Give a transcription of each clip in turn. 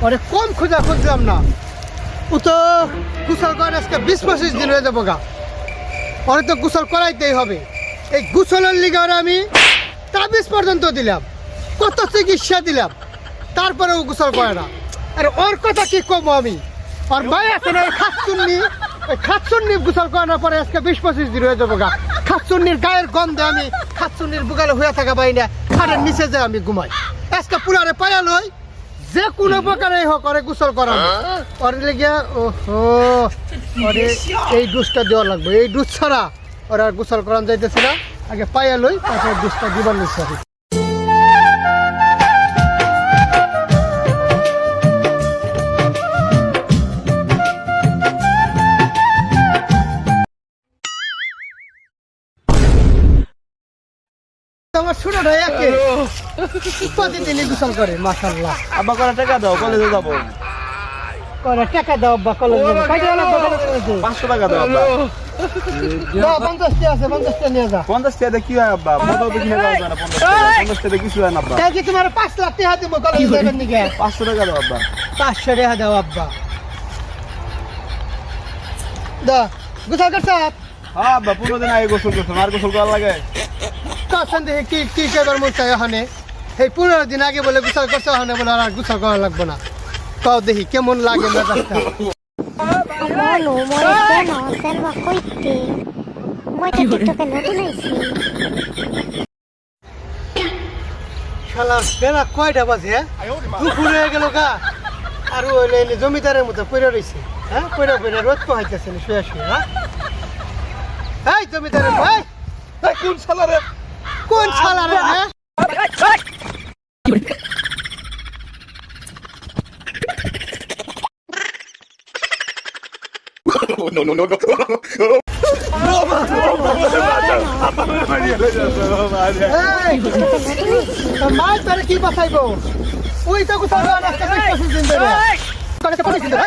ওরে কম খোঁজা খুঁজলাম না, ও তো গোসল করে আজকে 20-25 দিন হয়ে যাবো গা। ওরে তো গোসল করাইতেই হবে। এই গোসলের লিগে ওরে আমি তাবিজ পর্যন্ত দিলাম, কত চিকিৎসা দিলাম, তারপরে ও গোসল করে না। আর ওর কথা কি কম আমি, আর ভাই আছে না খাচ্ছন্নি গোসল করানোর পরে আজকে 20-25 দিন হয়ে যাবো গা। খাচ্ছন্নির গায়ের গন্ধে আমি খাচ্ছন্নির বুকালে হয়ে থাকা পাই না, খাটের নিচে যায় আমি ঘুমাই। আজকে পুরারে পায়া লই, যে কোনো প্রকারে হোক ওরে গোসল করানো। ওর লেগে ওহো, ওরে এই ডুসটা দেওয়া লাগবে। এই ডুস ছাড়া ওরা গোসল করানো যাইতেছে না। আগে পায়া লই, তারপরে ডুসটা দিবার নিচ্ছে। আমার ছোটটা একে প্রতিদিনই গোসল করে, মাশাআল্লাহ। আব্বা করে টাকা দাও, কলেজে যাবো। করে টাকা দাও আব্বা, কলেজে যাবো। কয়টা হলো আব্বা কলেজে? 500 টাকা দাও আব্বা। দাও 50 টা আছে, 50 টা নিয়ে যা। 50 টাকা কি হয় আব্বা? মোটো বিক্রি হয়ে যাবে না 50 টাকা কিছু হয় না আব্বা। তাই কি তোমার 5 লাখ টাকা দেবো কলেজে যাবেন নাকি? 500 টাকা দাও আব্বা। 500 টাকা দাও আব্বা। দা গোসল করছ? হ্যাঁ আব্বা, 15 দিন আগে গোসল করছো, আর গোসল করা লাগে? কাছেন দেখে কি কি কেবার মন চাই ওখানে? এই 15 দিন আগে বলে গোসল করছ, ওখানে বলে আর গোসল করা লাগবে না। তাও দেখি কেমন লাগে মেজাজটা। Amolo, molestano, serva coite. Moi che TikTok no tunaisi. শালার বেলা কয়টা বাজে? দুপুর হয়ে গেল গা। আর ওই জমিদারের মতো পড়ে রইছে। হ্যাঁ, পড়ে রোদ পোহাইতেছে শুয়ে শুয়ে। হ্যাঁ, এই জমিদারের ভাই, কোন শালারে? কোন শালারে রে? এই, তোর মা তোরে কি বাঁচাইবো? ওই তো কোথাও না আজকে 20 দিন ধরে। কলেজে পড়াইছিস রে?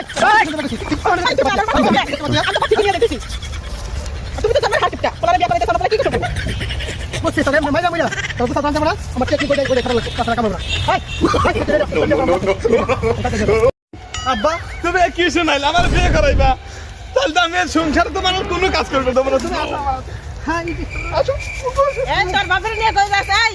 তুমি তো জানো হাতিটা। তোরা বিয়া করে দেখো না কি করতে? বসে তোরে মাইরা মাইরা। তোর কথা জানতে না? আমার চেক করে করে খারাপ লাগছে। কথা কামড়া। হাই। আব্বা, তুমি কি শুনাইলে আমার বিয়ে করাইবা? তাহলে আমি সংসারে তো মানুষ কোনো কাজ করবে তোমরা। তুমি আসো। হ্যাঁ, আসো। এই তোর বাপের নিয়ে কই যাস? এই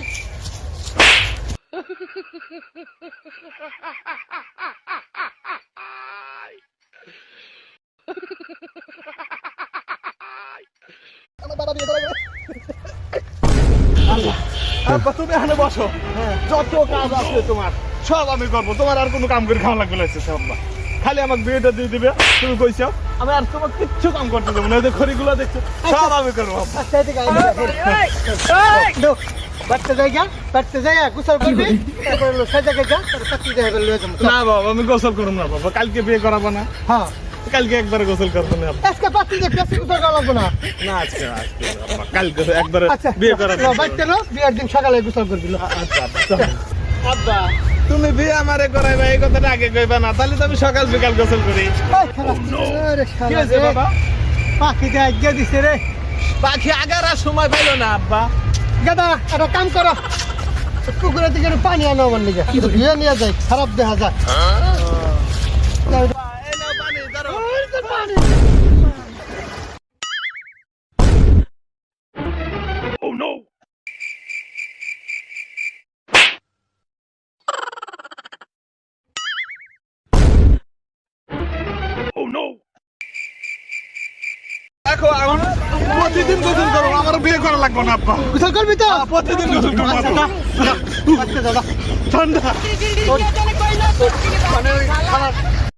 আব্বা তুমি এখানে বসো, যত কাজ আছে তোমার সব আমি করবো। তোমার আর কোনো কাম করে খাওয়া লাগবে না আব্বা। খালি আমাকে বিয়েটা দিয়ে দিবে, তুমি কইছো। আমি আর তোমার কিচ্ছু কাম করতে দেবো না। এই যে খড়িগুলো দেখছো সব আমি করবো আব্বা। আচ্ছা এদিকে আয়। বাড়তে যাই গোসল করবি, তারপরে সাজা গেছা, তারপর সাথে যাই বলে লয়ে যাবো। না বাবা, আমি গোসল করবো না বাবা। কালকে বিয়ে করাবো না? হ্যাঁ, কালকে একবার গোসল করবো না আব্বা। আজকে পাচ্ছি যে বেশি গোসল করা লাগবে না। না আজকে আব্বা, কালকে একবার আচ্ছা বিয়ে করাবো। বাড়তে লো, বিয়ের দিন সকালে গোসল করবি। আচ্ছা আব্বা, তুমি বিয়ে আমারে করাইবা এই কথাটা আগে কইবা না? তাহলে তো আমি সকাল বিকাল গোসল করি। কি হয়েছে বাবা? পাখিটা আজ্ঞা দিছে রে। পাখি আগার আর সময় পাইলো না আব্বা। গাদা একটা কাম করো, পুকুরের দিকে একটু পানি আনো আমার লিগে, ধুয়ে নিয়ে যায়, খারাপ দেখা যায়। এই নাও পানি, ধরো। দেখো আমার প্রতিদিন গোসল করো, আমার বিয়ে করা লাগবে না আব্বা। গোসল করবি তো? প্রতিদিন গোসল করবো আব্বা। আচ্ছা দাদা ঠান্ডা মানে ওই খাবার